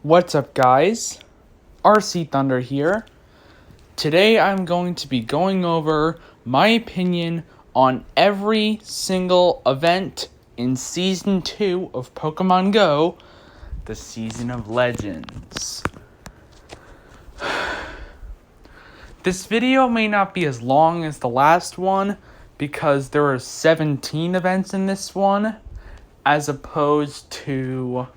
What's up, guys? RC Thunder here. Today I'm going to be going over my opinion on every single event in Season 2 of Pokémon Go, the Season of Legends. This video may not be as long as the last one because there are 17 events in this one, as opposed to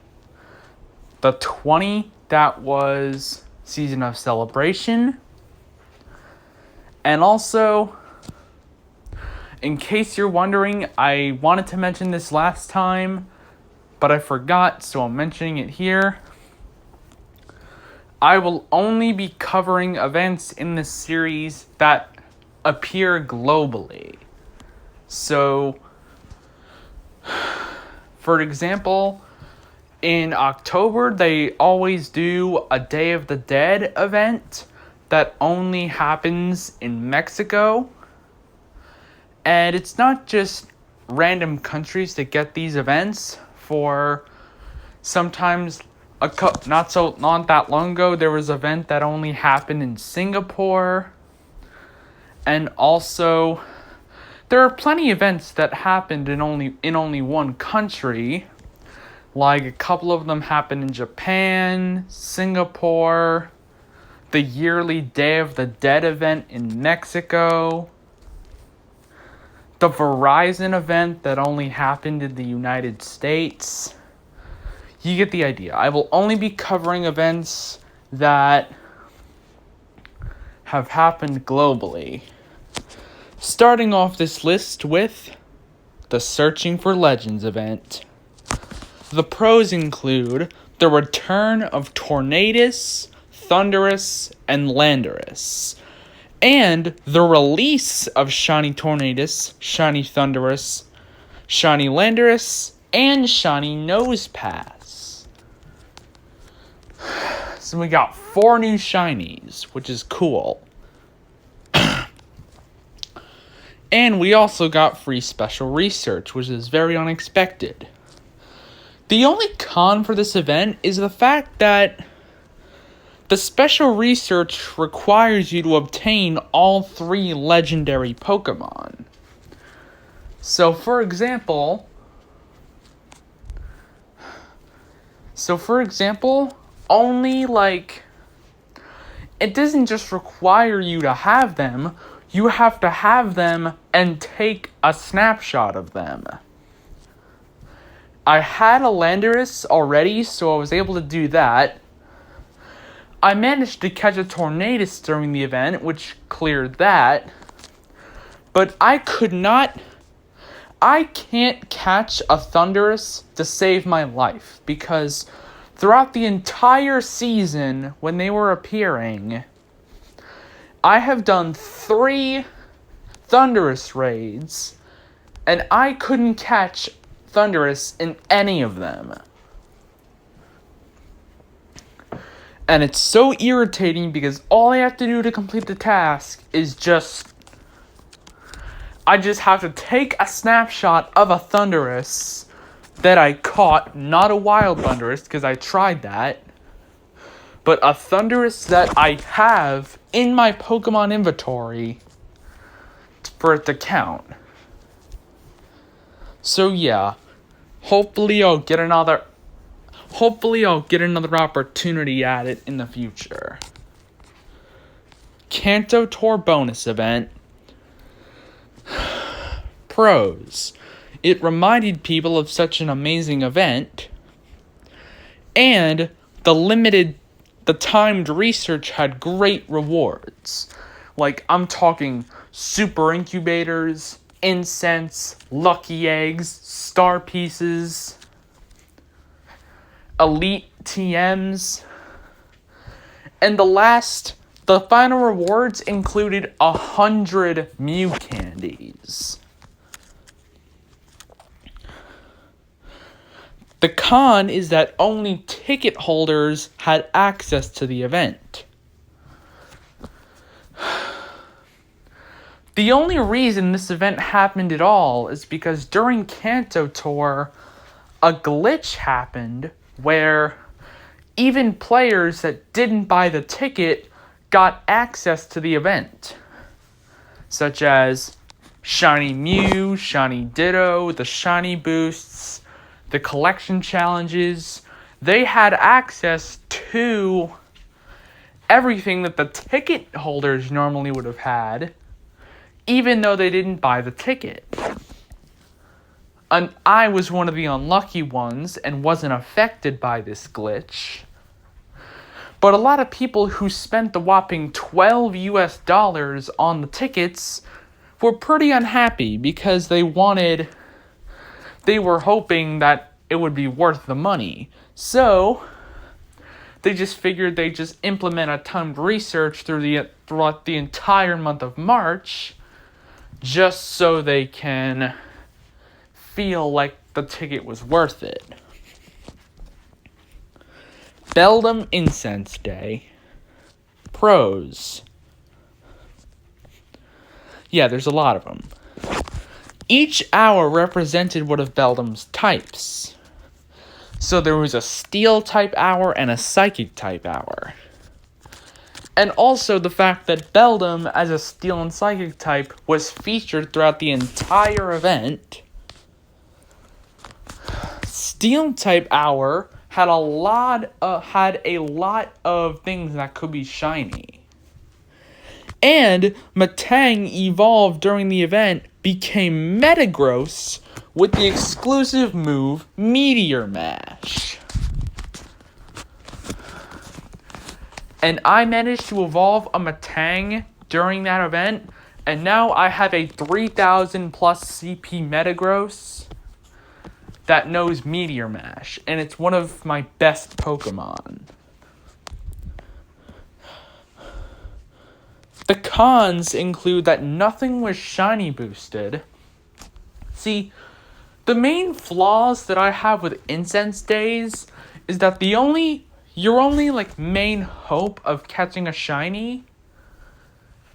the 20 that was Season of Celebration. And also, in case you're wondering, I wanted to mention this last time, but I forgot, so I'm mentioning it here. I will only be covering events in this series that appear globally. So, for example, in October, they always do a Day of the Dead event that only happens in Mexico. And it's not just random countries that get these events. For sometimes, not that long ago, there was an event that only happened in Singapore. And also, there are plenty of events that happened in only one country. Like, a couple of them happened in Japan, Singapore, the yearly Day of the Dead event in Mexico, the Verizon event that only happened in the United States. You get the idea. I will only be covering events that have happened globally. Starting off this list with the Searching for Legends event. The pros include the return of Tornadus, Thundurus, and Landorus, and the release of Shiny Tornadus, Shiny Thundurus, Shiny Landorus, and Shiny Nosepass. So we got 4 new Shinies, which is cool. And we also got free special research, which is very unexpected. The only con for this event is the fact that the special research requires you to obtain all 3 legendary Pokemon. So for example, only it doesn't just require you to have them, you have to have them and take a snapshot of them. I had a Landorus already, so I was able to do that. I managed to catch a Tornadus during the event, which cleared that. But I can't catch a Thundurus to save my life, because throughout the entire season, when they were appearing, I have done 3 Thundurus raids, and I couldn't catch Thundurus in any of them. And it's so irritating because all I have to do to complete the task is I just have to take a snapshot of a Thundurus that I caught, not a wild Thundurus, because I tried that, but a Thundurus that I have in my Pokemon inventory for it to count. So yeah, hopefully I'll get another opportunity at it in the future. Kanto Tour bonus event. Pros. It reminded people of such an amazing event. And the timed research had great rewards. Like, I'm talking super incubators, incense, lucky eggs, star pieces, elite TMs, and the final rewards included 100 Mew candies. The con is that only ticket holders had access to the event. The only reason this event happened at all is because during Kanto Tour, a glitch happened where even players that didn't buy the ticket got access to the event, such as Shiny Mew, Shiny Ditto, the Shiny Boosts, the collection challenges. They had access to everything that the ticket holders normally would have had, even though they didn't buy the ticket. And I was one of the unlucky ones and wasn't affected by this glitch. But a lot of people who spent the whopping $12 on the tickets were pretty unhappy because they were hoping that it would be worth the money. So they just figured they'd just implement a ton of research throughout the entire month of March, just so they can feel like the ticket was worth it. Beldam Incense Day. Pros. Yeah, there's a lot of them. Each hour represented one of Beldam's types. So there was a Steel type hour and a Psychic type hour. And also the fact that Beldam, as a Steel and Psychic type, was featured throughout the entire event. Steel type hour had a lot of things that could be shiny. And Metang evolved during the event, became Metagross with the exclusive move Meteor Mash. And I managed to evolve a Metang during that event, and now I have a 3000 plus CP Metagross that knows Meteor Mash, and it's one of my best Pokemon. The cons include that nothing was shiny boosted. See, the main flaws that I have with Incense Days is that your only main hope of catching a shiny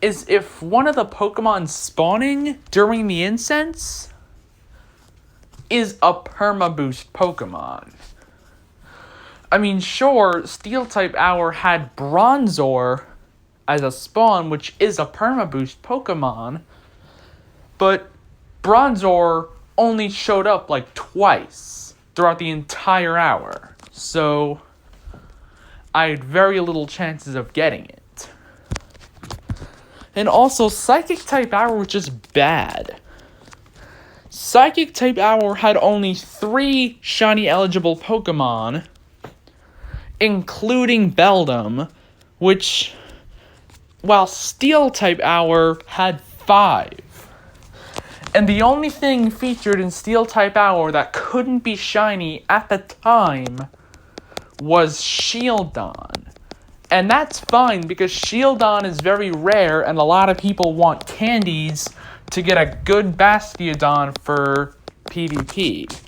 is if one of the Pokemon spawning during the incense is a perma-boost Pokemon. I mean, sure, Steel-type Hour had Bronzor as a spawn, which is a perma-boost Pokemon, but Bronzor only showed up twice throughout the entire hour, so I had very little chances of getting it. And also, Psychic-type Hour was just bad. Psychic-type Hour had only 3 shiny-eligible Pokemon, including Beldam, while Steel-type Hour had 5. And the only thing featured in Steel-type Hour that couldn't be shiny at the time was Shieldon. And that's fine, because Shieldon is very rare, and a lot of people want candies to get a good Bastiodon for PvP.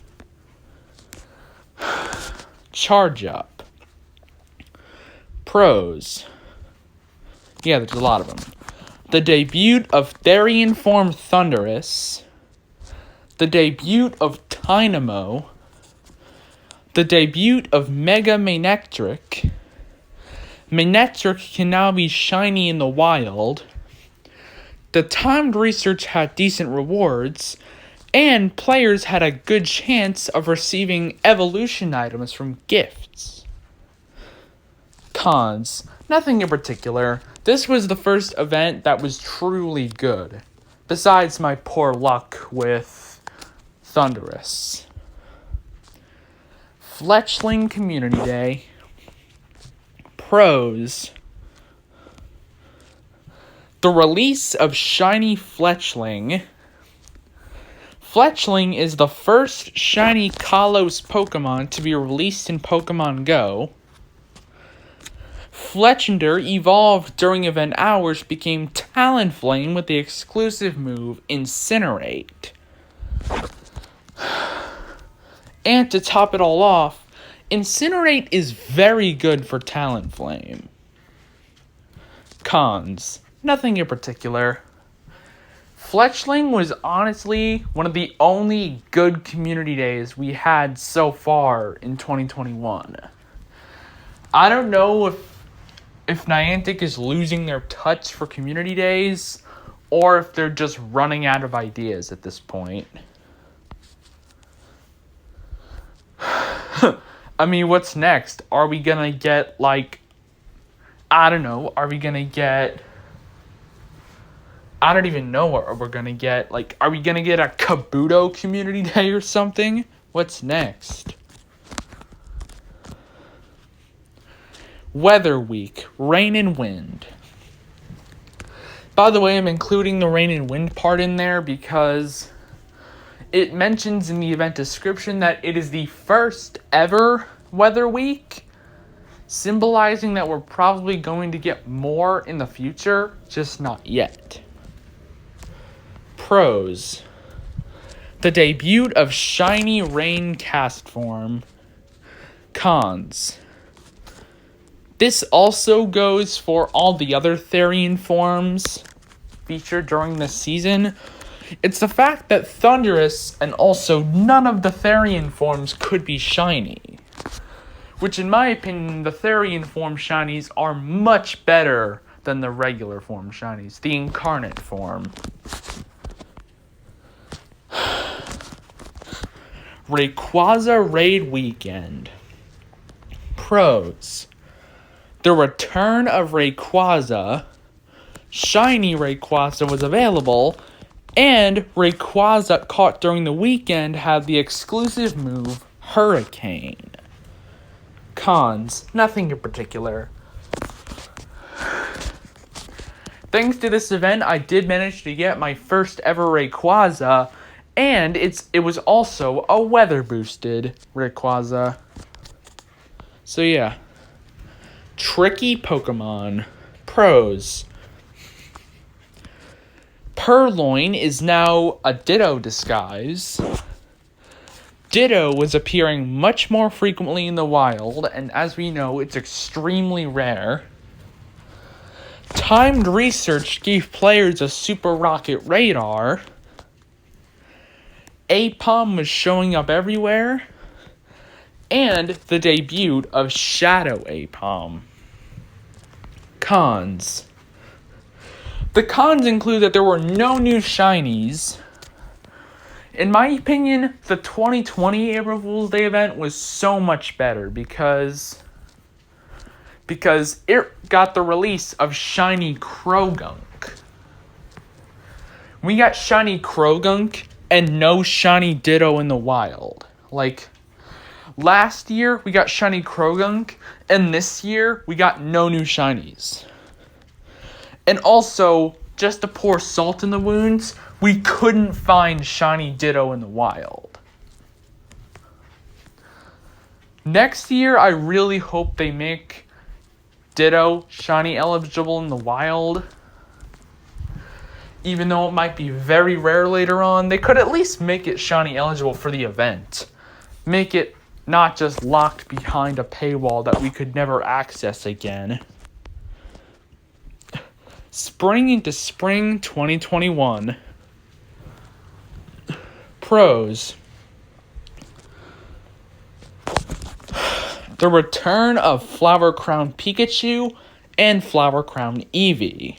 Charge Up. Pros. Yeah, there's a lot of them. The debut of Therian Form Thundurus. The debut of Tynamo. The debut of Mega Manectric. Manectric can now be shiny in the wild. The timed research had decent rewards, and players had a good chance of receiving evolution items from gifts. Cons. Nothing in particular. This was the first event that was truly good, besides my poor luck with Thundurus. Fletchling Community Day. Pros. The release of Shiny Fletchling. Fletchling is the first shiny Kalos Pokemon to be released in Pokemon Go. Fletchinder evolved during event hours, became Talonflame with the exclusive move Incinerate. And to top it all off, Incinerate is very good for Talonflame. Cons. Nothing in particular. Fletchling was honestly one of the only good community days we had so far in 2021. I don't know if Niantic is losing their touch for community days or if they're just running out of ideas at this point. I mean, what's next? Are we gonna get, like, I don't know, are we gonna get, I don't even know what we're gonna get. Like, are we gonna get a Kabuto community day or something? What's next? Weather Week, rain and wind. By the way, I'm including the rain and wind part in there because it mentions in the event description that it is the first ever Weather Week, symbolizing that we're probably going to get more in the future, just not yet. Pros. The debut of Shiny Rain cast form. Cons. This also goes for all the other Therian forms featured during this season. It's the fact that Thundurus and also none of the Therian forms could be shiny. Which, in my opinion, the Therian form shinies are much better than the regular form shinies, the incarnate form. Rayquaza Raid Weekend. Pros. The return of Rayquaza, shiny Rayquaza was available, and Rayquaza caught during the weekend had the exclusive move Hurricane. Cons, nothing in particular. Thanks to this event, I did manage to get my first ever Rayquaza, and it was also a weather boosted Rayquaza. So yeah. Tricky Pokemon. Pros. Purloin is now a Ditto disguise. Ditto was appearing much more frequently in the wild, and as we know, it's extremely rare. Timed research gave players a super rocket radar. Apom was showing up everywhere. And the debut of Shadow Apom. Cons. The cons include that there were no new shinies. In my opinion, the 2020 April Fool's Day event was so much better because it got the release of Shiny Krogunk. We got Shiny Krogunk and no Shiny Ditto in the wild. Like, last year, we got Shiny Krogunk, and this year, we got no new shinies. And also, just to pour salt in the wounds, we couldn't find Shiny Ditto in the wild. Next year, I really hope they make Ditto shiny eligible in the wild. Even though it might be very rare later on, they could at least make it shiny eligible for the event. Make it not just locked behind a paywall that we could never access again. Spring into Spring 2021. Pros. The return of Flower Crown Pikachu and Flower Crown Eevee.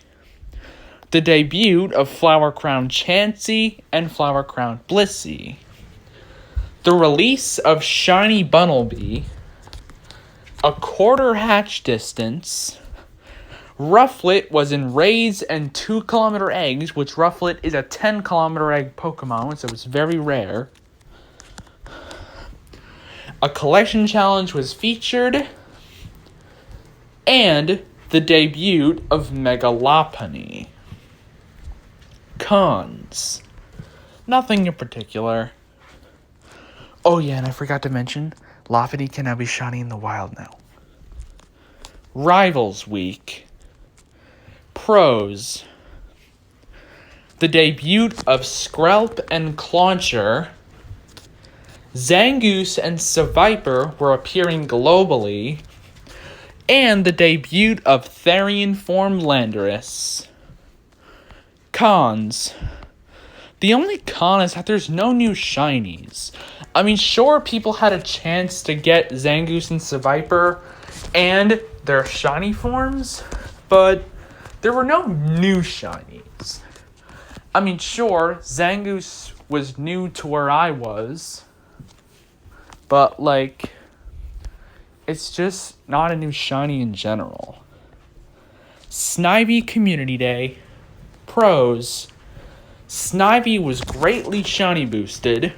The debut of Flower Crown Chansey and Flower Crown Blissey. The release of Shiny Bunnelby. A quarter hatch distance. Rufflet was in Rays and 2-kilometer eggs, which Rufflet is a 10-kilometer egg Pokemon, so it's very rare. A collection challenge was featured. And the debut of Megalopony. Cons. Nothing in particular. Oh yeah, and I forgot to mention, Lopunny can now be shiny in the wild now. Rivals Week. Pros. The debut of Skrelp and Clauncher. Zangoose and Seviper were appearing globally. And the debut of Therian form Landorus. Cons. The only con is that there's no new shinies. I mean, sure, people had a chance to get Zangoose and Seviper and their shiny forms, but there were no new shinies. I mean, sure, Zangoose was new to where I was, but, like, it's just not a new shiny in general. Snivy Community Day. Pros. Snivy was greatly shiny boosted.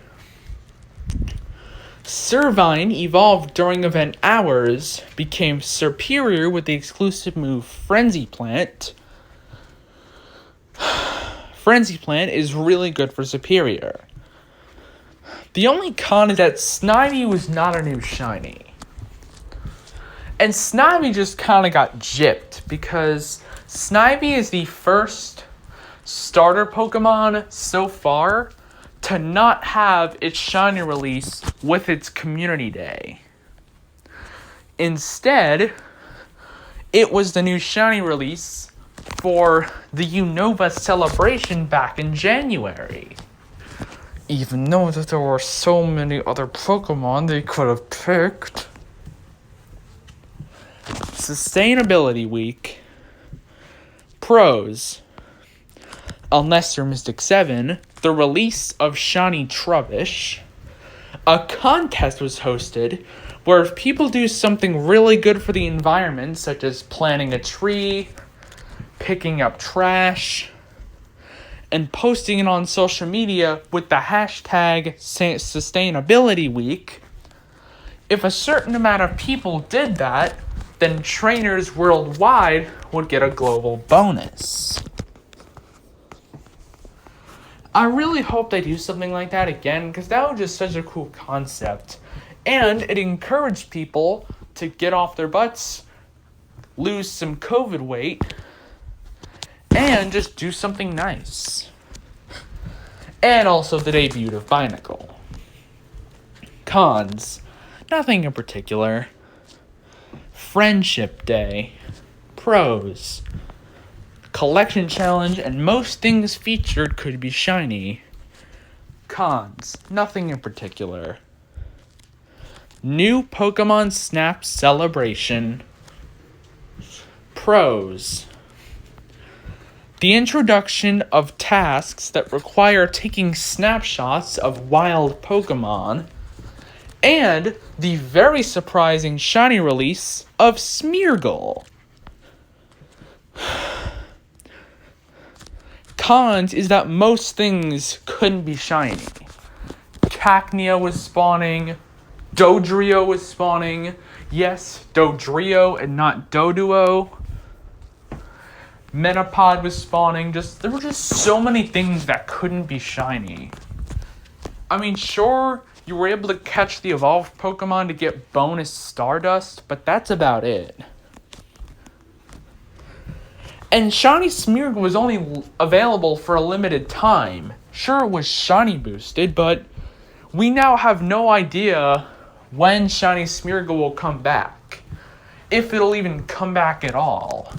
Servine evolved during event hours, became superior with the exclusive move Frenzy Plant. Frenzy Plant is really good for superior. The only con is that Snivy was not a new shiny. And Snivy just kind of got gypped because Snivy is the first starter Pokemon so far to not have its shiny release with its community day. Instead, it was the new shiny release for the Unova celebration back in January. Even though that there were so many other Pokemon they could have picked. Sustainability Week. Pros. Unless you're Mystic 7, the release of Shiny Trubbish. A contest was hosted where if people do something really good for the environment, such as planting a tree, picking up trash, and posting it on social media with the hashtag Sustainability Week, if a certain amount of people did that, then trainers worldwide would get a global bonus. I really hope they do something like that again, because that was just such a cool concept. And it encouraged people to get off their butts, lose some COVID weight, and just do something nice. And also the debut of Binacle. Cons. Nothing in particular. Friendship Day. Pros. Collection challenge and most things featured could be shiny. Cons. Nothing in particular. New Pokemon Snap celebration. Pros. The introduction of tasks that require taking snapshots of wild Pokemon, and the very surprising shiny release of Smeargle. Cons is that most things couldn't be shiny. Cacnea was spawning, Dodrio was spawning, yes, Dodrio and not Doduo. Metapod was spawning, there were just so many things that couldn't be shiny. I mean, sure, you were able to catch the evolved Pokemon to get bonus Stardust, but that's about it. And Shiny Smeargle was only available for a limited time. Sure, it was shiny boosted, but we now have no idea when Shiny Smeargle will come back. If it'll even come back at all.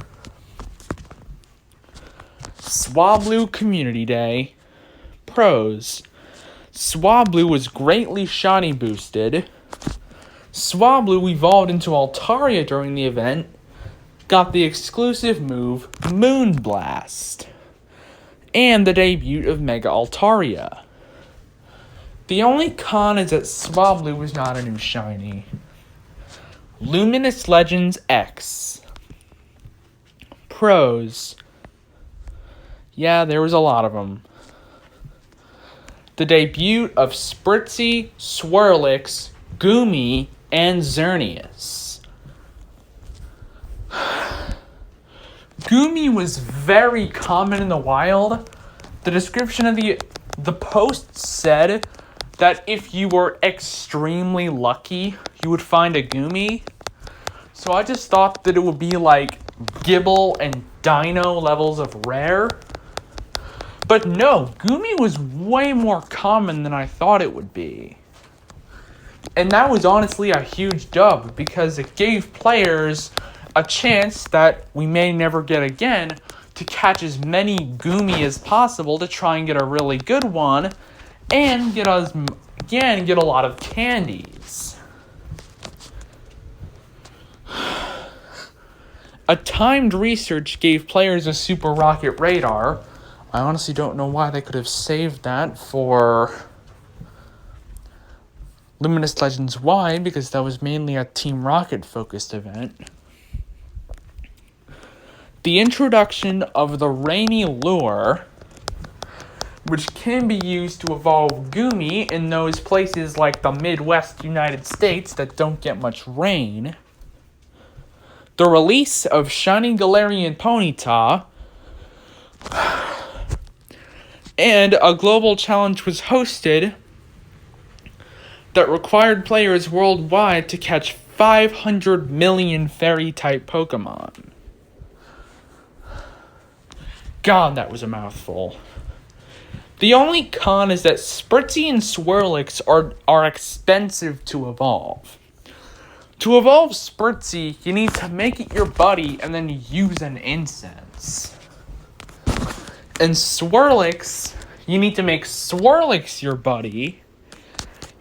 Swablu Community Day. Pros. Swablu was greatly shiny boosted. Swablu evolved into Altaria during the event, got the exclusive move Moonblast, and the debut of Mega Altaria. The only con is that Swablu was not a new shiny. Luminous Legends X. Pros. Yeah, there was a lot of them. The debut of Spritzy, Swirlix, Goomy, and Xerneas. Goomy was very common in the wild. The description of the post said that if you were extremely lucky, you would find a Goomy. So I just thought that it would be like Gibble and Dino levels of rare. But no, Goomy was way more common than I thought it would be. And that was honestly a huge dub because it gave players a chance that we may never get again to catch as many Goomy as possible to try and get a really good one and get a lot of candies. A timed research gave players a super rocket radar. I honestly don't know why they could have saved that for Luminous Legends Y, because that was mainly a Team Rocket focused event. The introduction of the Rainy Lure, which can be used to evolve Goomy in those places like the Midwest United States that don't get much rain. The release of Shiny Galarian Ponyta, and a global challenge was hosted that required players worldwide to catch 500 million Fairy-type Pokemon. God, that was a mouthful. The only con is that Spritzee and Swirlix are expensive to evolve. To evolve Spritzee, you need to make it your buddy and then use an incense. And Swirlix, you need to make Swirlix your buddy,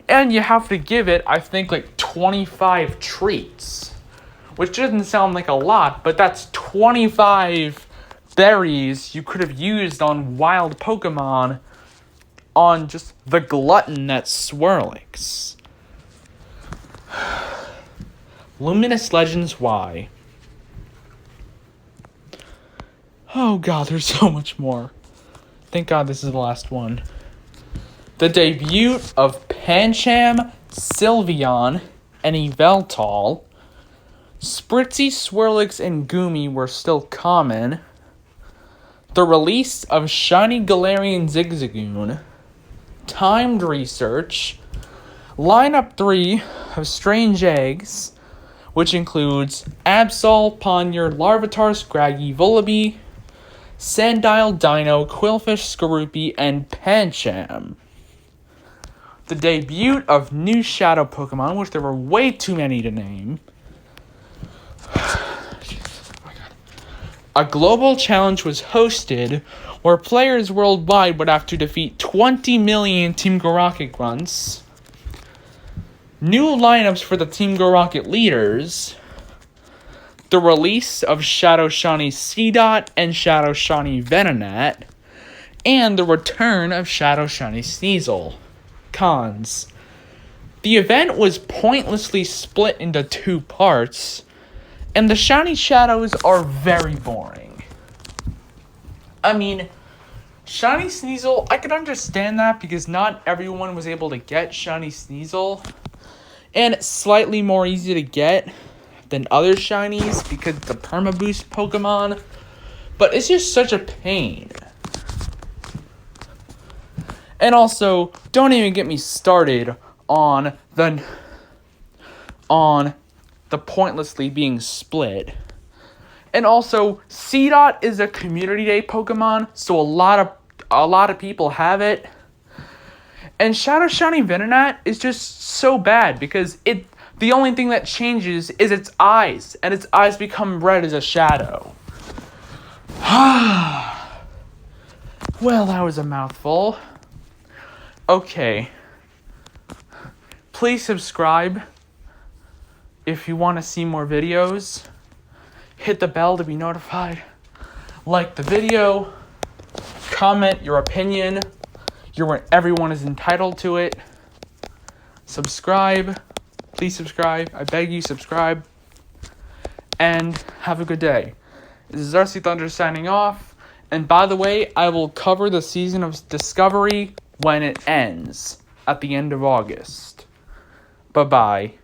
and you have to give it, I think, like 25 treats. Which doesn't sound like a lot, but that's 25 berries you could have used on wild Pokemon on just the glutton that's Swirlix. Luminous Legends Y. Oh god, there's so much more. Thank god this is the last one. The debut of Pancham, Sylveon, and Yveltal. Spritzee, Swirlix, and Goomy were still common. The release of Shiny Galarian Zigzagoon. Timed research. Lineup 3 of Strange Eggs, which includes Absol, Ponyard, Larvitar, Scraggy, Vullaby, Sandile, Dino, Quillfish, Skorupi, and Pancham. The debut of new Shadow Pokemon, which there were way too many to name. A global challenge was hosted where players worldwide would have to defeat 20 million Team Go Rocket grunts. New lineups for the Team Go Rocket leaders. The release of Shadow Shiny Seedot and Shadow Shiny Venonat. And the return of Shadow Shiny Sneasel. Cons. The event was pointlessly split into 2 parts, and the Shiny Shadows are very boring. I mean, Shiny Sneasel, I could understand that because not everyone was able to get Shiny Sneasel, and it's slightly more easy to get than other Shinies because it's a Perma-Boost Pokemon, but it's just such a pain. And also, don't even get me started on the pointlessly being split. And also, Seedot is a Community Day Pokemon, so a lot of people have it. And Shadow Shiny Venonat is just so bad because the only thing that changes is its eyes, and its eyes become red as a shadow. Well, that was a mouthful. Okay. Please subscribe if you want to see more videos. Hit the bell to be notified. Like the video. Comment your opinion. Everyone is entitled to it. Subscribe. Please subscribe. I beg you, subscribe. And have a good day. This is RC Thunder signing off. And by the way, I will cover the season of Discovery when it ends at the end of August. Bye-bye.